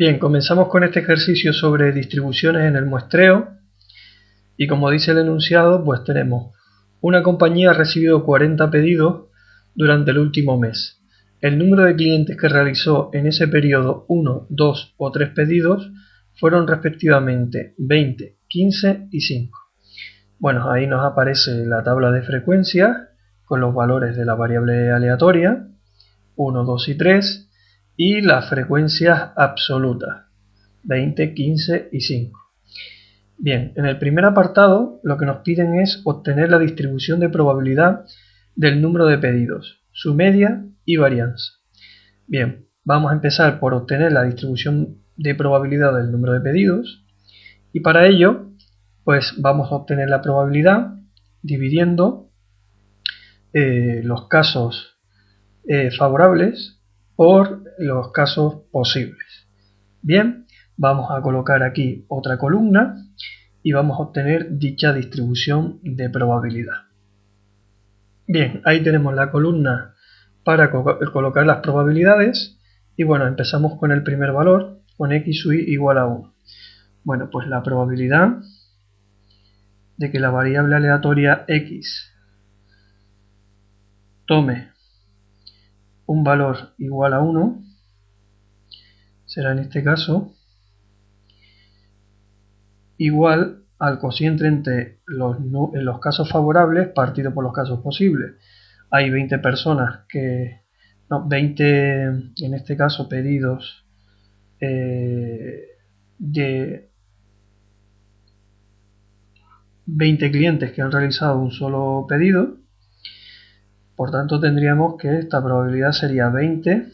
Bien, comenzamos con este ejercicio sobre distribuciones en el muestreo y como dice el enunciado, pues tenemos una compañía ha recibido 40 pedidos durante el último mes. El número de clientes que realizó en ese periodo 1, 2 o 3 pedidos fueron respectivamente 20, 15 y 5. Bueno, ahí nos aparece la tabla de frecuencias con los valores de la variable aleatoria 1, 2 y 3 y las frecuencias absolutas 20, 15 y 5. Bien, en el primer apartado lo que nos piden es obtener la distribución de probabilidad del número de pedidos, su media y varianza. Bien, vamos a empezar por obtener la distribución de probabilidad del número de pedidos y para ello pues vamos a obtener la probabilidad dividiendo los casos favorables por los casos posibles. Bien, vamos a colocar aquí otra columna y vamos a obtener dicha distribución de probabilidad. Bien, ahí tenemos la columna para colocar las probabilidades y bueno, empezamos con el primer valor, con x sub i igual a 1. Bueno, pues la probabilidad de que la variable aleatoria x tome un valor igual a 1 será en este caso igual al cociente entre los casos favorables partido por los casos posibles. Hay 20 personas que, no, 20 en este caso pedidos de 20 clientes que han realizado un solo pedido, por tanto tendríamos que esta probabilidad sería 20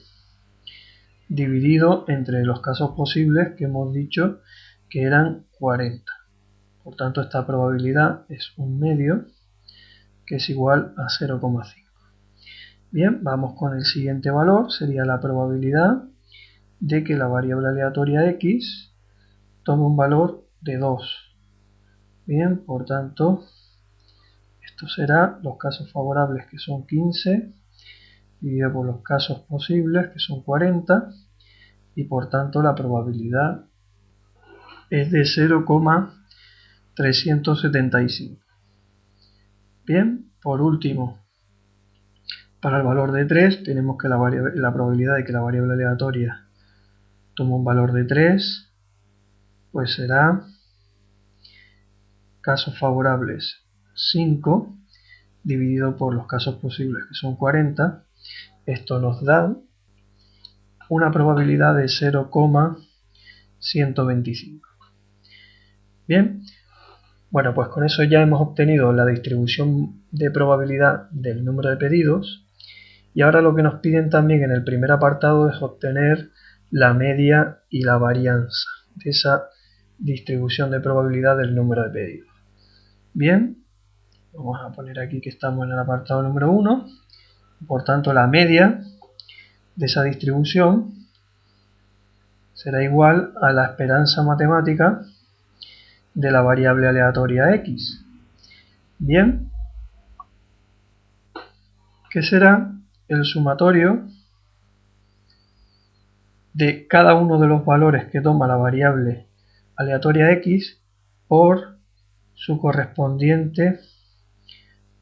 dividido entre los casos posibles que hemos dicho que eran 40. Por tanto esta probabilidad es un medio que es igual a 0,5. Bien, vamos con el siguiente valor, sería la probabilidad de que la variable aleatoria x tome un valor de 2. Bien, por tanto, esto será los casos favorables que son 15, dividido por los casos posibles que son 40, y por tanto la probabilidad es de 0,375. Bien, por último, para el valor de 3 tenemos que la probabilidad de que la variable aleatoria tome un valor de 3, pues será casos favorables 5 dividido por los casos posibles que son 40. Esto nos da una probabilidad de 0,125. Bien, bueno, pues con eso ya hemos obtenido la distribución de probabilidad del número de pedidos y ahora lo que nos piden también en el primer apartado es obtener la media y la varianza de esa distribución de probabilidad del número de pedidos. Bien, vamos a poner aquí que estamos en el apartado número 1, por tanto la media de esa distribución será igual a la esperanza matemática de la variable aleatoria x. Bien, que será el sumatorio de cada uno de los valores que toma la variable aleatoria x por su correspondiente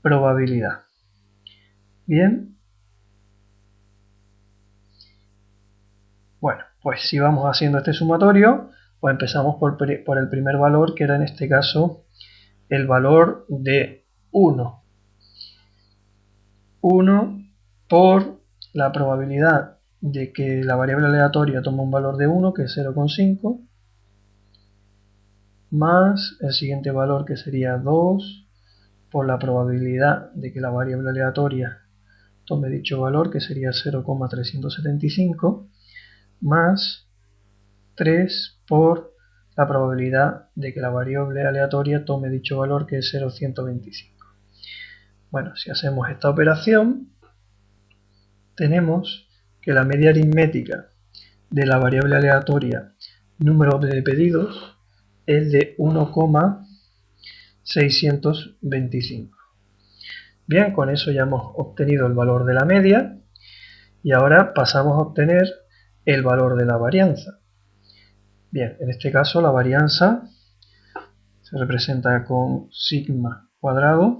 probabilidad. Bien, bueno, pues si vamos haciendo este sumatorio, pues empezamos por el primer valor, que era en este caso el valor de 1. 1 por la probabilidad de que la variable aleatoria tome un valor de 1, que es 0,5, más el siguiente valor, que sería 2, por la probabilidad de que la variable aleatoria tome dicho valor, que sería 0,375, más 3 por la probabilidad de que la variable aleatoria tome dicho valor, que es 0,125. Bueno, si hacemos esta operación, tenemos que la media aritmética de la variable aleatoria número de pedidos es de 1,625. Bien, con eso ya hemos obtenido el valor de la media y ahora pasamos a obtener el valor de la varianza. Bien, en este caso la varianza se representa con sigma cuadrado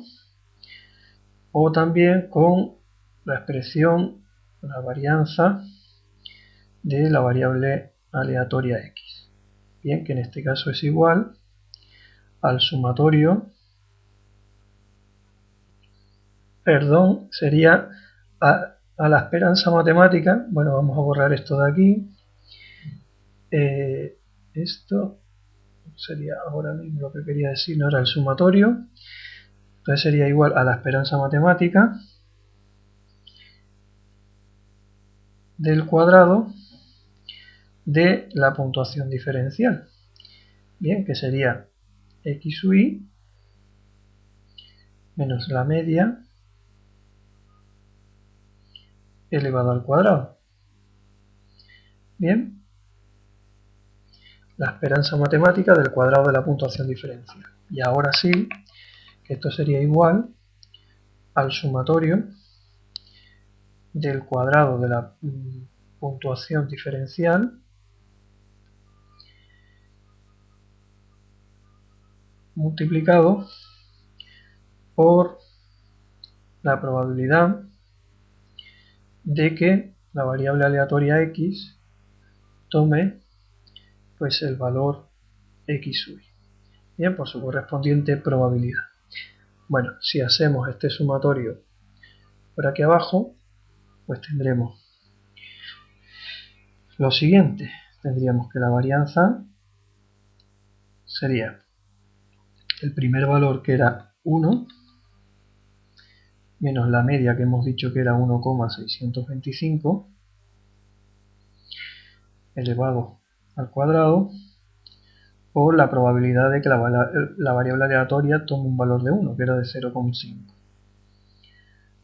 o también con la expresión, la varianza de la variable aleatoria x. Bien, que en este caso es igual al sumatorio, sería a la esperanza matemática. Bueno, vamos a borrar esto de aquí. Esto sería ahora mismo lo que quería decir, no era el sumatorio. Entonces sería igual a la esperanza matemática del cuadrado de la puntuación diferencial. Bien, que sería x sub i menos la media elevado al cuadrado. Bien, la esperanza matemática del cuadrado de la puntuación diferencial. Y ahora sí, que esto sería igual al sumatorio del cuadrado de la puntuación diferencial multiplicado por la probabilidad de que la variable aleatoria x tome pues el valor x sub i. Bien, por su correspondiente probabilidad. Bueno, si hacemos este sumatorio por aquí abajo, pues tendremos lo siguiente. Tendríamos que la varianza sería el primer valor, que era 1, menos la media, que hemos dicho que era 1,625, elevado al cuadrado, por la probabilidad de que la variable aleatoria tome un valor de 1, que era de 0,5,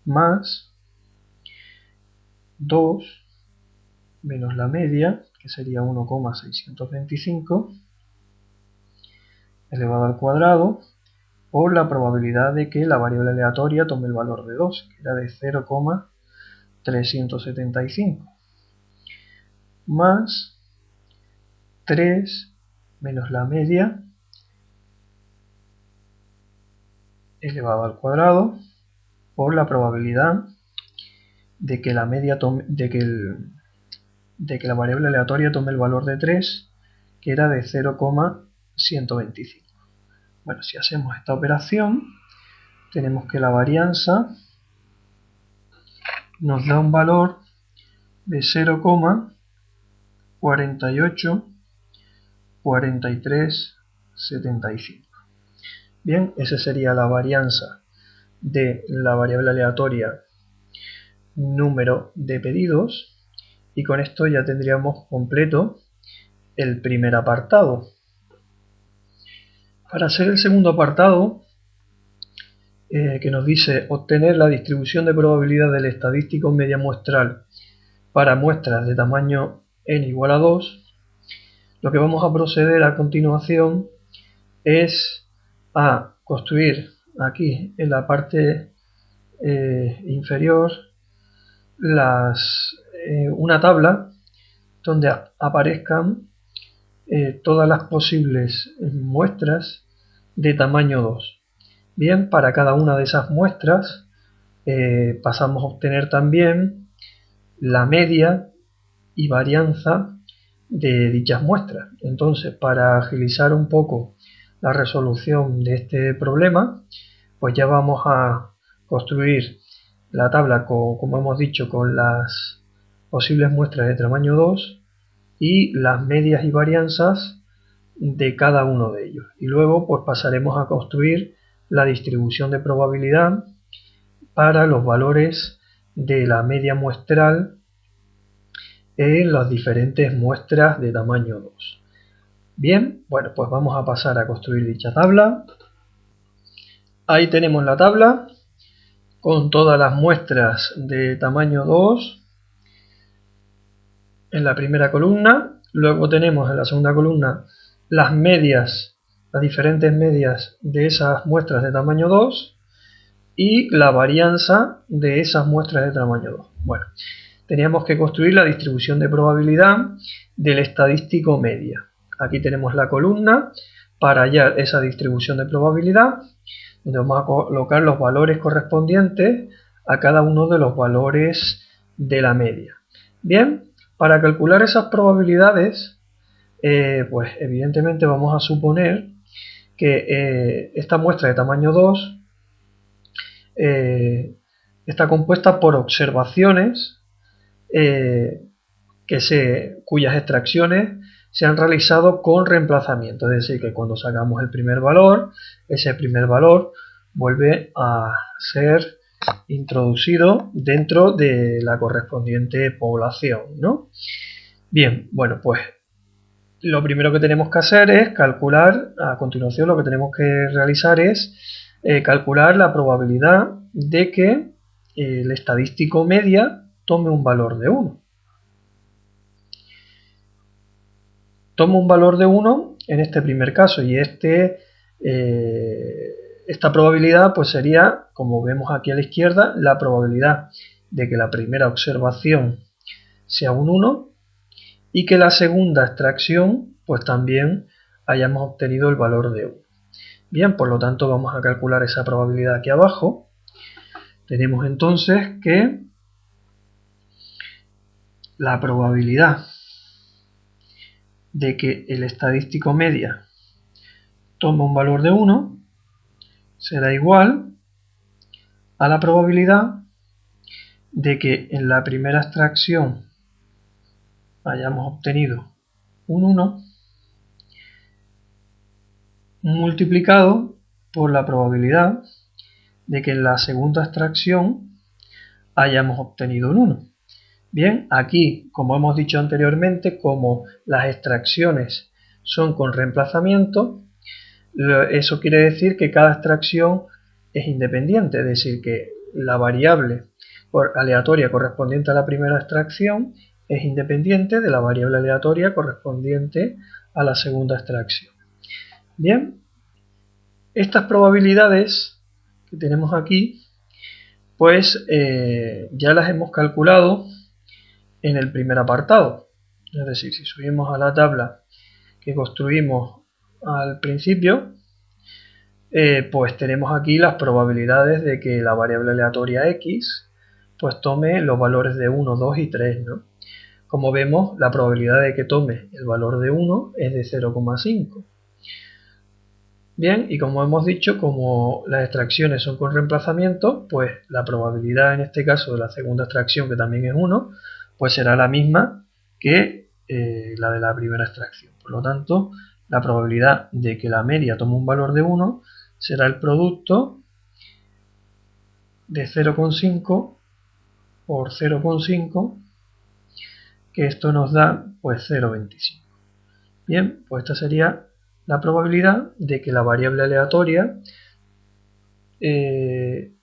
más 2 menos la media, que sería 1,625, elevado al cuadrado, por la probabilidad de que la variable aleatoria tome el valor de 2, que era de 0,375, más 3 menos la media elevado al cuadrado, por la probabilidad de que la media tome, de que la variable aleatoria tome el valor de 3, que era de 0,125. Bueno, si hacemos esta operación, tenemos que la varianza nos da un valor de 0,484375. Bien, esa sería la varianza de la variable aleatoria número de pedidos, y con esto ya tendríamos completo el primer apartado. Para hacer el segundo apartado, que nos dice obtener la distribución de probabilidad del estadístico media muestral para muestras de tamaño n igual a 2, lo que vamos a proceder a continuación es a construir aquí en la parte inferior una tabla donde aparezcan todas las posibles muestras de tamaño 2. Bien, para cada una de esas muestras pasamos a obtener también la media y varianza de dichas muestras. Entonces, para agilizar un poco la resolución de este problema, pues ya vamos a construir la tabla, como hemos dicho, con las posibles muestras de tamaño 2 y las medias y varianzas de cada uno de ellos. Y luego pues pasaremos a construir la distribución de probabilidad para los valores de la media muestral en las diferentes muestras de tamaño 2. Bien, bueno, pues vamos a pasar a construir dicha tabla. Ahí tenemos la tabla con todas las muestras de tamaño 2 en la primera columna. Luego tenemos en la segunda columna las medias, las diferentes medias de esas muestras de tamaño 2 y la varianza de esas muestras de tamaño 2. Bueno, teníamos que construir la distribución de probabilidad del estadístico media. Aquí tenemos la columna para hallar esa distribución de probabilidad, donde vamos a colocar los valores correspondientes a cada uno de los valores de la media. Bien, para calcular esas probabilidades, pues evidentemente vamos a suponer que esta muestra de tamaño 2 está compuesta por observaciones cuyas extracciones se han realizado con reemplazamiento, es decir, que cuando sacamos el primer valor, ese primer valor vuelve a ser introducido dentro de la correspondiente población, ¿no? Bien, bueno, pues lo primero que tenemos que hacer es calcular, a continuación lo que tenemos que realizar es calcular la probabilidad de que el estadístico media tome un valor de 1. Toma un valor de 1 en este primer caso y esta probabilidad pues sería, como vemos aquí a la izquierda, la probabilidad de que la primera observación sea un 1 y que la segunda extracción pues también hayamos obtenido el valor de 1. Bien, por lo tanto vamos a calcular esa probabilidad aquí abajo. Tenemos entonces que la probabilidad de que el estadístico media tome un valor de 1 será igual a la probabilidad de que en la primera extracción hayamos obtenido un 1 multiplicado por la probabilidad de que en la segunda extracción hayamos obtenido un 1. Bien, aquí, como hemos dicho anteriormente, como las extracciones son con reemplazamiento, eso quiere decir que cada extracción es independiente, es decir, que la variable aleatoria correspondiente a la primera extracción es independiente de la variable aleatoria correspondiente a la segunda extracción. Bien, estas probabilidades que tenemos aquí, pues ya las hemos calculado en el primer apartado. Es decir, si subimos a la tabla que construimos al principio, pues tenemos aquí las probabilidades de que la variable aleatoria x pues tome los valores de 1, 2 y 3, ¿no? Como vemos, la probabilidad de que tome el valor de 1 es de 0,5. Bien, y como hemos dicho, como las extracciones son con reemplazamiento, pues la probabilidad en este caso de la segunda extracción, que también es 1, pues será la misma que la de la primera extracción. Por lo tanto, la probabilidad de que la media tome un valor de 1 será el producto de 0,5 por 0,5, que esto nos da pues 0,25. Bien, pues esta sería la probabilidad de que la variable aleatoria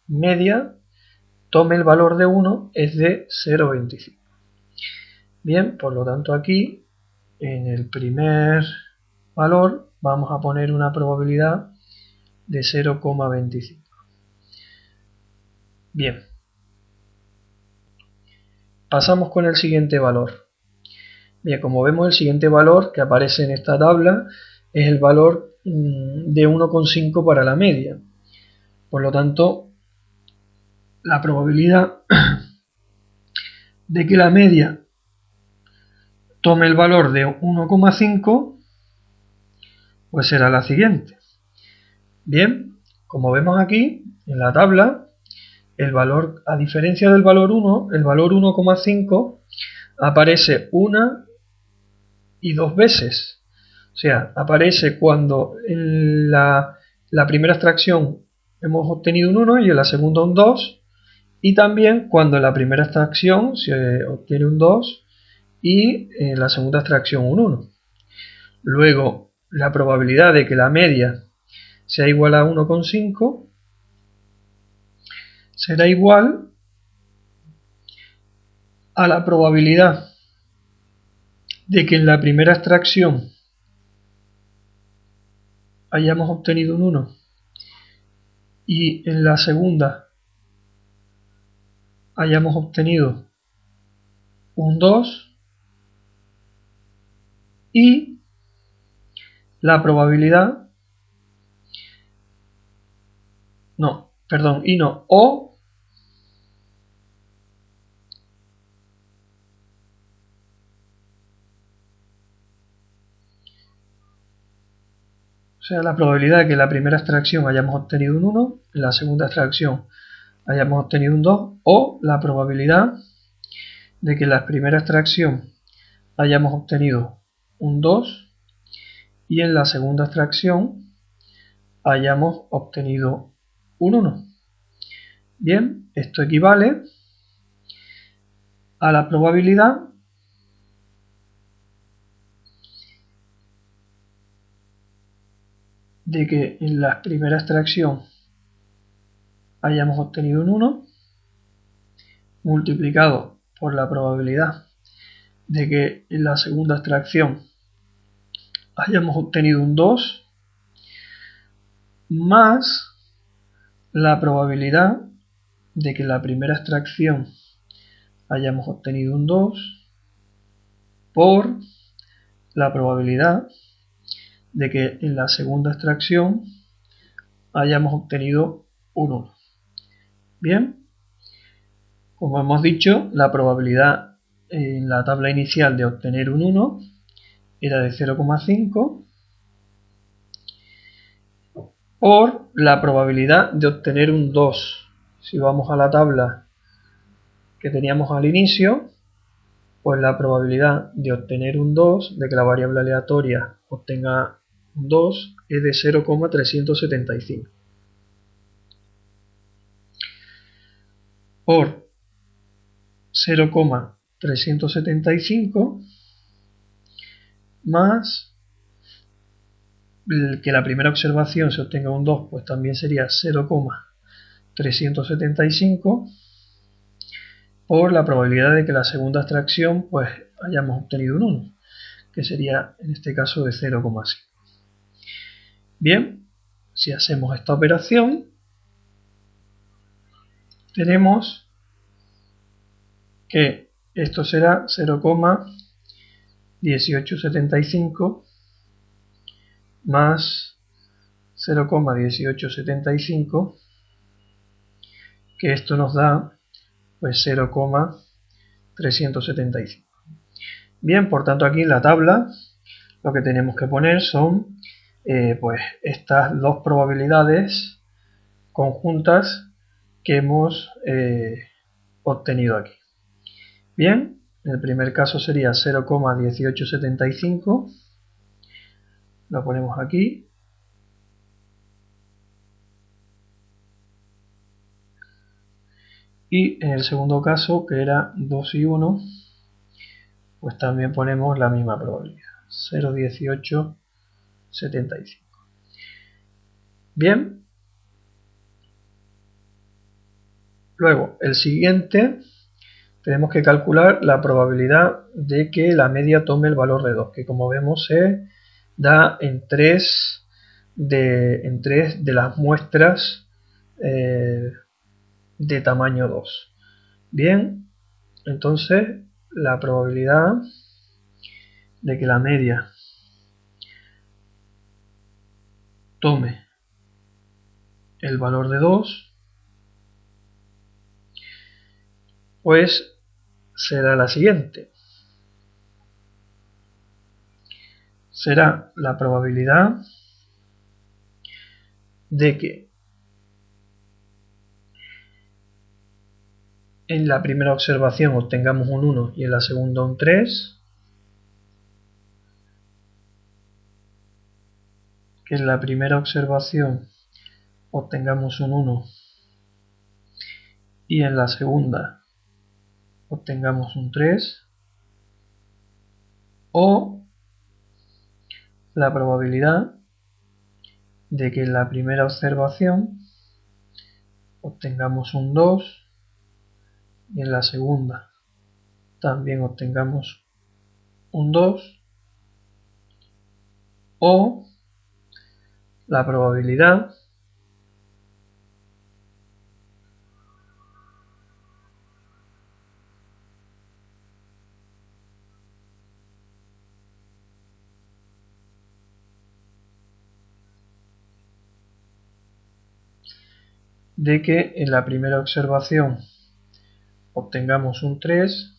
media tome el valor de 1 es de 0,25. Bien, por lo tanto aquí en el primer valor vamos a poner una probabilidad de 0,25. Bien, pasamos con el siguiente valor. Bien, como vemos, el siguiente valor que aparece en esta tabla es el valor de 1,5 para la media. Por lo tanto, la probabilidad de que la media tome el valor de 1,5 pues será la siguiente. Bien, como vemos aquí en la tabla, el valor, a diferencia del valor 1, el valor 1,5 aparece una y dos veces. O sea, aparece cuando en la primera extracción hemos obtenido un 1 y en la segunda un 2, y también cuando en la primera extracción se obtiene un 2 y en la segunda extracción un 1. Luego, la probabilidad de que la media sea igual a 1,5 será igual a la probabilidad de que en la primera extracción hayamos obtenido un 1 y en la segunda hayamos obtenido un 2 y la probabilidad, no, perdón, y no, o sea, la probabilidad de que en la primera extracción hayamos obtenido un 1, en la segunda extracción hayamos obtenido un 2, o la probabilidad de que en la primera extracción hayamos obtenido un 2 y en la segunda extracción hayamos obtenido un 1. Bien, esto equivale a la probabilidad de que en la primera extracción hayamos obtenido un 1 multiplicado por la probabilidad de que en la segunda extracción hayamos obtenido un 2 más la probabilidad de que en la primera extracción hayamos obtenido un 2 por la probabilidad de que en la segunda extracción hayamos obtenido un 1. Bien, como hemos dicho, la probabilidad en la tabla inicial de obtener un 1 era de 0,5 por la probabilidad de obtener un 2. Si vamos a la tabla que teníamos al inicio, pues la probabilidad de obtener un 2, de que la variable aleatoria obtenga un 2, es de 0,375. Por 0,375 más que la primera observación se obtenga un 2, pues también sería 0,375 por la probabilidad de que la segunda extracción pues hayamos obtenido un 1, que sería en este caso de 0,5. Bien, si hacemos esta operación, tenemos que esto será 0,1875 más 0,1875, que esto nos da pues 0,375. Bien, por tanto aquí en la tabla lo que tenemos que poner son pues estas dos probabilidades conjuntas que hemos obtenido aquí. Bien, en el primer caso sería 0,1875, lo ponemos aquí, y en el segundo caso, que era 2 y 1, pues también ponemos la misma probabilidad, 0,1875. Bien, luego el siguiente tenemos que calcular la probabilidad de que la media tome el valor de 2, que como vemos se da en 3 de las muestras de tamaño 2. Bien, entonces la probabilidad de que la media tome el valor de 2 pues será la siguiente. Será la probabilidad de que en la primera observación obtengamos un 1 y en la segunda un 3, que en la primera observación obtengamos un 1 y en la segunda obtengamos un 3, o la probabilidad de que en la primera observación obtengamos un 2 y en la segunda también obtengamos un 2, o la probabilidad de que en la primera observación obtengamos un 3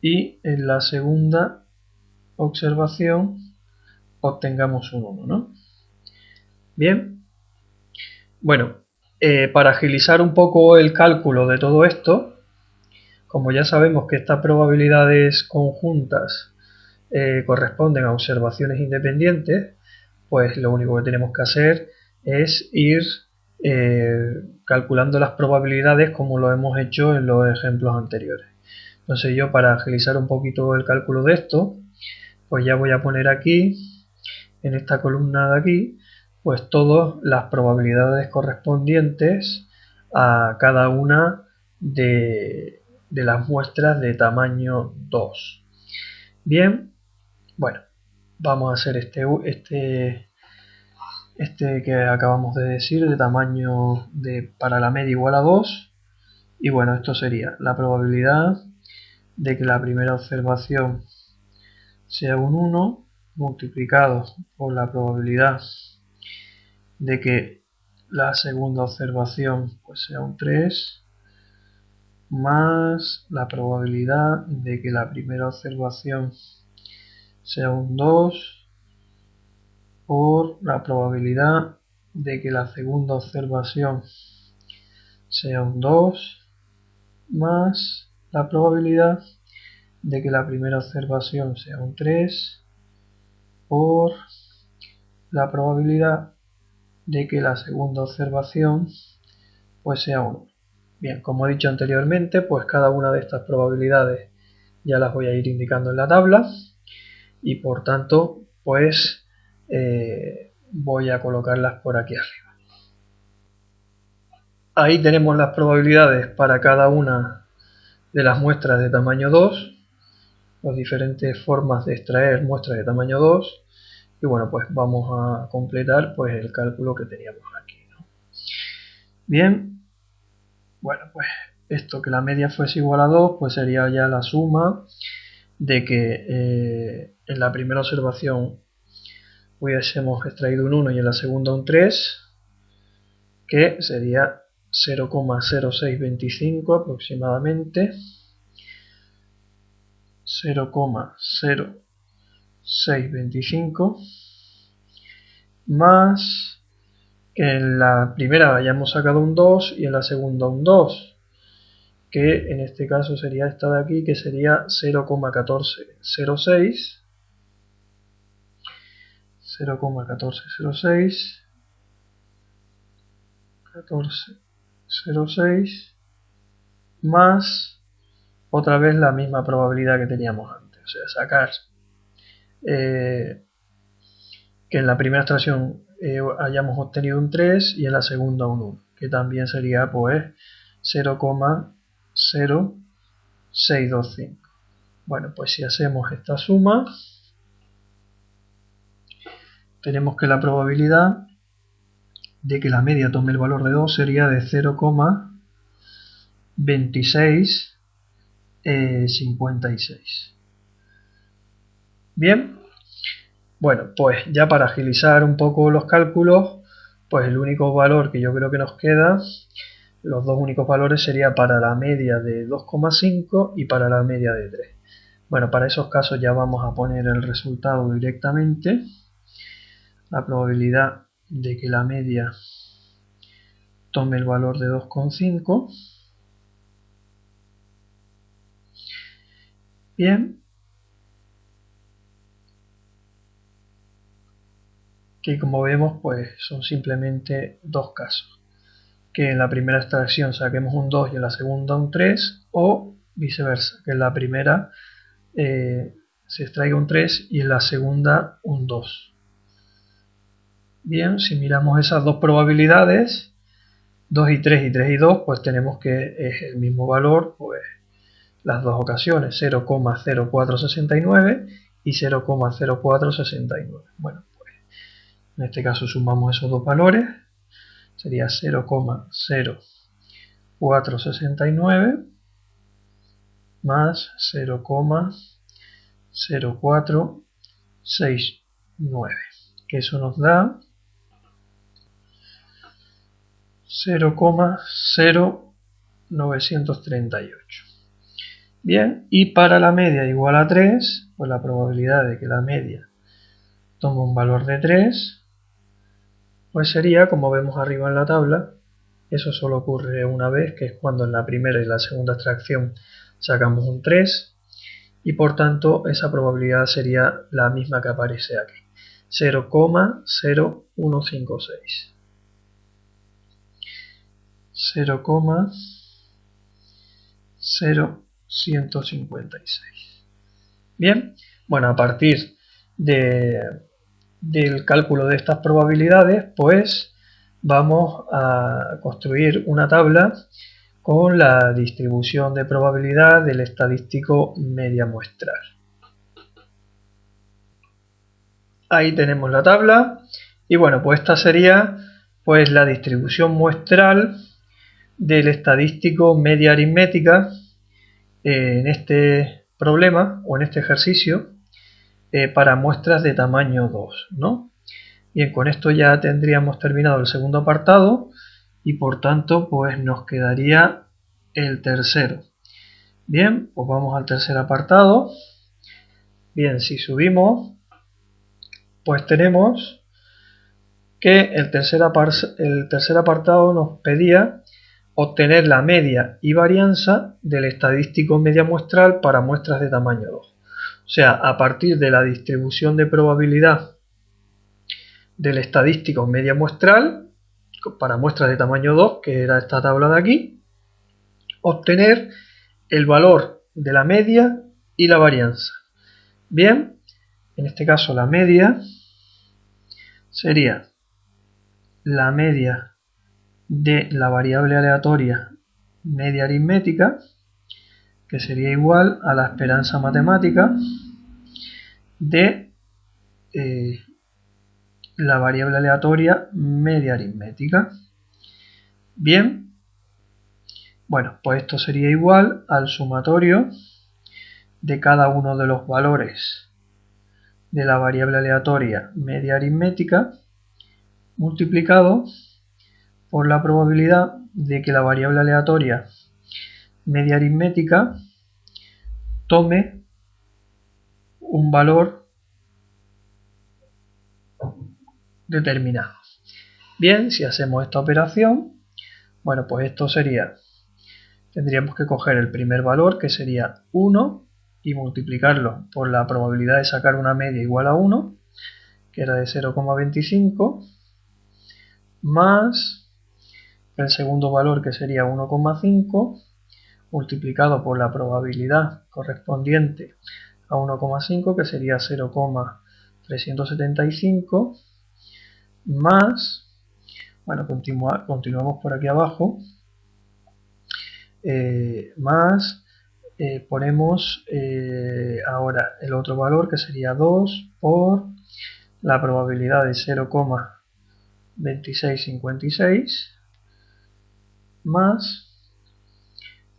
y en la segunda observación obtengamos un 1, ¿no? Bien, bueno, para agilizar un poco el cálculo de todo esto, como ya sabemos que estas probabilidades conjuntas corresponden a observaciones independientes, pues lo único que tenemos que hacer es ir calculando las probabilidades como lo hemos hecho en los ejemplos anteriores. Entonces yo, para agilizar un poquito el cálculo de esto, pues ya voy a poner aquí, en esta columna de aquí, pues todas las probabilidades correspondientes a cada una de las muestras de tamaño 2. Bien, bueno, vamos a hacer este que acabamos de decir, de tamaño para la media igual a 2. Y bueno, esto sería la probabilidad de que la primera observación sea un 1 multiplicado por la probabilidad de que la segunda observación pues sea un 3 más la probabilidad de que la primera observación sea un 2 por la probabilidad de que la segunda observación sea un 2 más la probabilidad de que la primera observación sea un 3 por la probabilidad de que la segunda observación pues sea 1. Bien, como he dicho anteriormente, pues cada una de estas probabilidades ya las voy a ir indicando en la tabla y por tanto pues voy a colocarlas por aquí arriba. Ahí tenemos las probabilidades para cada una de las muestras de tamaño 2, las diferentes formas de extraer muestras de tamaño 2, y bueno, pues vamos a completar pues el cálculo que teníamos aquí, ¿no? Bien, bueno, pues esto, que la media fuese igual a 2, pues sería ya la suma de que en la primera observación hubiésemos extraído un 1 y en la segunda un 3, que sería 0,0625 aproximadamente, 0,0625, más que en la primera hayamos sacado un 2 y en la segunda un 2, que en este caso sería esta de aquí, que sería 0,1406, 0,1406, 1406, más otra vez la misma probabilidad que teníamos antes, o sea, sacar que en la primera extracción hayamos obtenido un 3 y en la segunda un 1, que también sería pues 0,0625. Bueno, pues si hacemos esta suma, tenemos que la probabilidad de que la media tome el valor de 2 sería de 0,2656. Bien, bueno, pues ya para agilizar un poco los cálculos, pues el único valor que yo creo que nos queda, los dos únicos valores sería para la media de 2,5 y para la media de 3. Bueno, para esos casos ya vamos a poner el resultado directamente. La probabilidad de que la media tome el valor de 2,5. Bien. Que como vemos pues son simplemente dos casos. Que en la primera extracción saquemos un 2 y en la segunda un 3, o viceversa, que en la primera se extraiga un 3 y en la segunda un 2. Bien, si miramos esas dos probabilidades, 2 y 3 y 3 y 2, pues tenemos que es el mismo valor, pues las dos ocasiones, 0,0469 y 0,0469. Bueno, pues en este caso sumamos esos dos valores, sería 0,0469 más 0,0469, que eso nos da 0,0938. Bien, y para la media igual a 3, pues la probabilidad de que la media tome un valor de 3, pues sería, como vemos arriba en la tabla, eso solo ocurre una vez, que es cuando en la primera y la segunda extracción sacamos un 3, y por tanto esa probabilidad sería la misma que aparece aquí, 0,0156. 0,0156. Bien, bueno, a partir del cálculo de estas probabilidades, pues vamos a construir una tabla con la distribución de probabilidad del estadístico media muestral. Ahí tenemos la tabla y bueno, pues esta sería pues la distribución muestral del estadístico media aritmética en este problema o en este ejercicio para muestras de tamaño 2, ¿no? Bien, con esto ya tendríamos terminado el segundo apartado y por tanto pues nos quedaría el tercero. Bien, pues vamos al tercer apartado. Bien, si subimos, pues tenemos que el tercer apartado nos pedía obtener la media y varianza del estadístico media muestral para muestras de tamaño 2. O sea, a partir de la distribución de probabilidad del estadístico media muestral para muestras de tamaño 2, que era esta tabla de aquí, obtener el valor de la media y la varianza. Bien, en este caso la media sería la media de la variable aleatoria media aritmética, que sería igual a la esperanza matemática de la variable aleatoria media aritmética. Bien, bueno, pues esto sería igual al sumatorio de cada uno de los valores de la variable aleatoria media aritmética multiplicado por la probabilidad de que la variable aleatoria media aritmética tome un valor determinado. Bien, si hacemos esta operación, bueno, pues esto sería, tendríamos que coger el primer valor, que sería 1, y multiplicarlo por la probabilidad de sacar una media igual a 1, que era de 0,25, más el segundo valor, que sería 1,5, multiplicado por la probabilidad correspondiente a 1,5, que sería 0,375, más, bueno, continuamos por aquí abajo, más, ponemos ahora el otro valor, que sería 2 por la probabilidad de 0,2656, más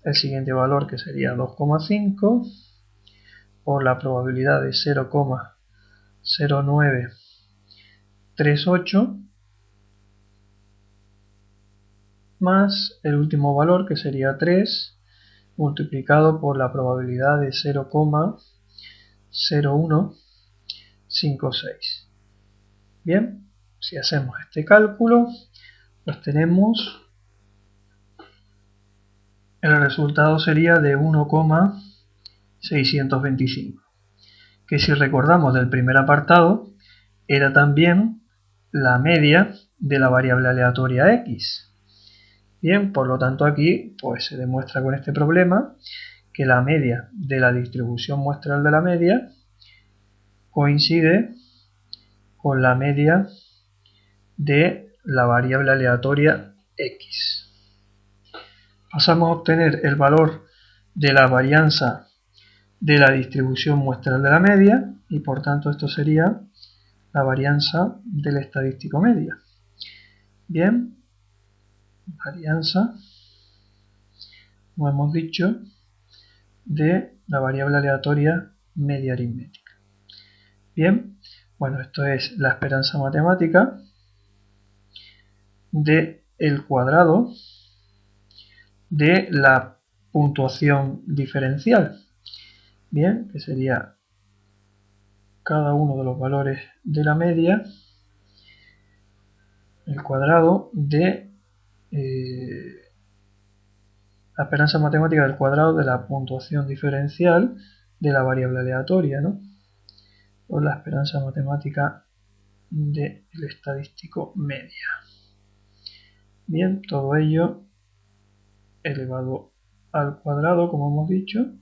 el siguiente valor, que sería 2,5 por la probabilidad de 0,0938, más el último valor, que sería 3 multiplicado por la probabilidad de 0,0156. Bien, si hacemos este cálculo, pues tenemos, el resultado sería de 1,625, que si recordamos del primer apartado, era también la media de la variable aleatoria x. Bien, por lo tanto aquí pues se demuestra con este problema que la media de la distribución muestral de la media coincide con la media de la variable aleatoria x. Pasamos a obtener el valor de la varianza de la distribución muestral de la media y por tanto esto sería la varianza del estadístico media. Bien, varianza, como hemos dicho, de la variable aleatoria media aritmética. Bien, bueno, esto es la esperanza matemática de el cuadrado de la puntuación diferencial. Bien, que sería cada uno de los valores de la media, el cuadrado de la esperanza matemática del cuadrado de la puntuación diferencial de la variable aleatoria, ¿no? O la esperanza matemática del estadístico media. Bien, todo ello elevado al cuadrado, como hemos dicho,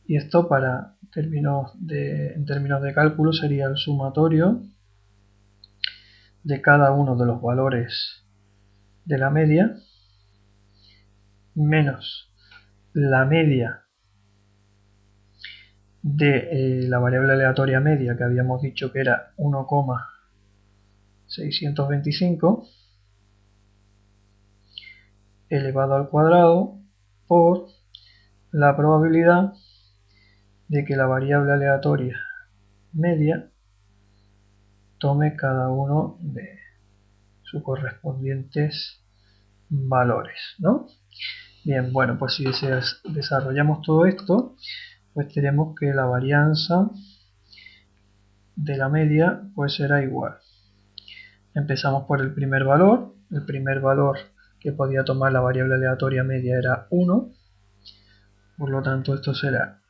y esto para en términos de cálculo sería el sumatorio de cada uno de los valores de la media menos la media de la variable aleatoria media, que habíamos dicho que era 1,625 elevado al cuadrado por la probabilidad de que la variable aleatoria media tome cada uno de sus correspondientes valores, ¿no? Bien, bueno, pues si desarrollamos todo esto, pues tenemos que la varianza de la media pues será igual. Empezamos por el primer valor que podía tomar la variable aleatoria media era 1, por lo tanto esto será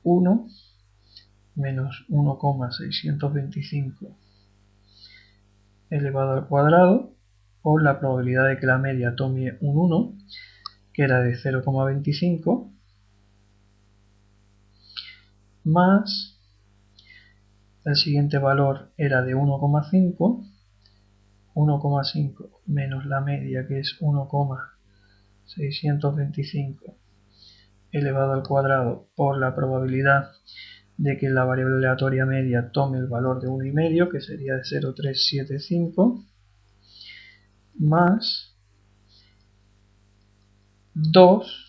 1 menos 1,625 elevado al cuadrado por la probabilidad de que la media tome un 1, que era de 0,25, más el siguiente valor era de 1,5, 1,5 menos la media, que es 1,625 elevado al cuadrado por la probabilidad de que la variable aleatoria media tome el valor de 1,5, que sería de 0,375, más 2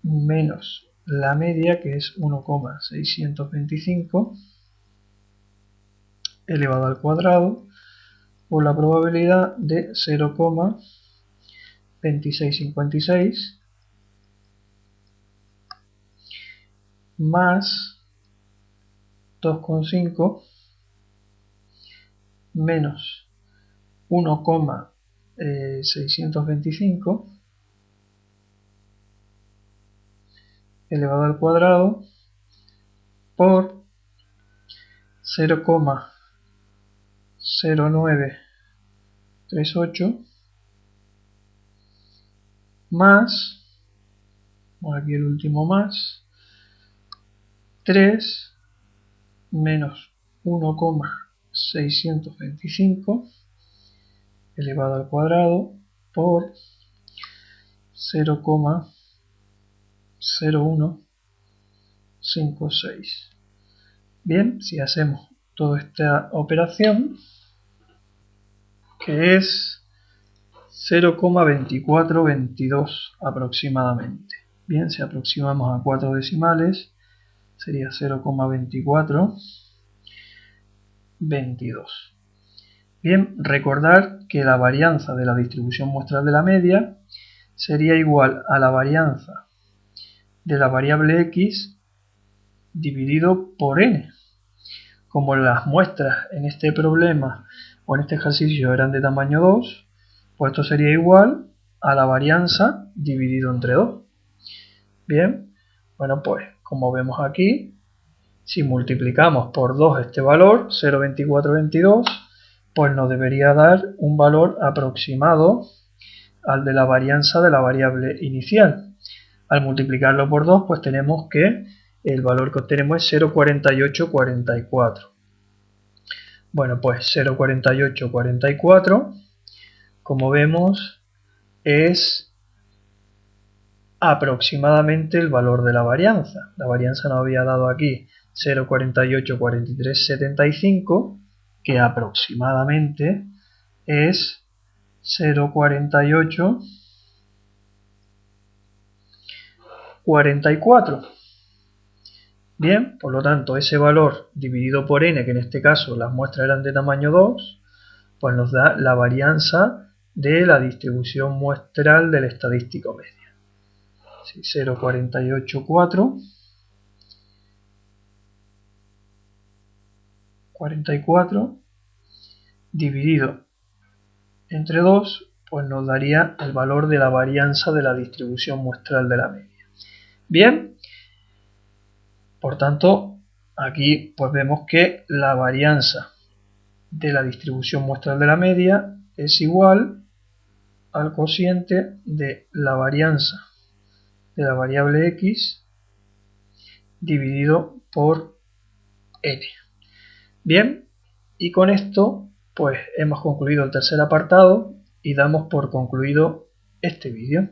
menos la media, que es 1,625 elevado al cuadrado por la probabilidad de 0,2656 más 2,5 menos 1,625 elevado al cuadrado por 0,0938 más, aquí el último más, 3 menos 1,625 elevado al cuadrado por 0,0156. Bien, si hacemos toda esta operación, que es 0,2422 aproximadamente. Bien, si aproximamos a 4 decimales, sería 0,2422. Bien, recordar que la varianza de la distribución muestral de la media sería igual a la varianza de la variable x dividido por n. Como las muestras en este problema o en este ejercicio eran de tamaño 2, pues esto sería igual a la varianza dividido entre 2. Bien, bueno, pues como vemos aquí, si multiplicamos por 2 este valor, 0,2422, pues nos debería dar un valor aproximado al de la varianza de la variable inicial. Al multiplicarlo por 2, pues tenemos que el valor que obtenemos es 0,4844. Bueno, pues 0,4844, como vemos, es aproximadamente el valor de la varianza. La varianza nos había dado aquí 0,484375, que aproximadamente es 0,4844. Bien, por lo tanto, ese valor dividido por n, que en este caso las muestras eran de tamaño 2, pues nos da la varianza de la distribución muestral del estadístico medio. 0,484 44 dividido entre 2, pues nos daría el valor de la varianza de la distribución muestral de la media. Bien, por tanto, aquí pues vemos que la varianza de la distribución muestral de la media es igual al cociente de la varianza de la variable x dividido por n. Bien, y con esto pues hemos concluido el tercer apartado y damos por concluido este vídeo.